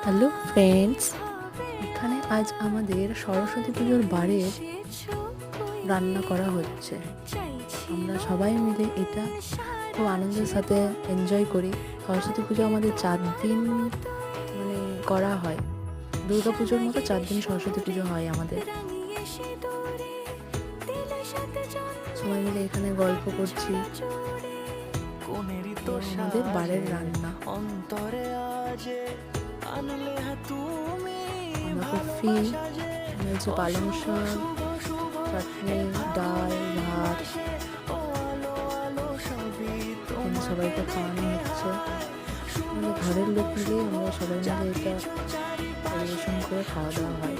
Hello friends, এখানে আজ আমাদের সরস্বতী পুজোর বারের রান্না করা হচ্ছে। আমরা সবাই মিলে এটা খুব আনন্দের সাথে এনজয় করি। সরস্বতী পুজো আমাদের 4 দিন করা হয়। দুর্গা পুজোর মতো 4 দিন সরস্বতী পুজো হয় আমাদের। সবাই মিলে এখানে গল্প করছি। আমাদের বারের রান্না বাঁধাকপি, হচ্ছে পালং শাক, চাটনি, ডাল, ভাত। এখানে সবাইকে খাওয়ানো হচ্ছে। আমাদের ঘরের লোক মিলে আমরা সবাই মিলে এটা পরিবেশন করে খাওয়া দাওয়া হয়।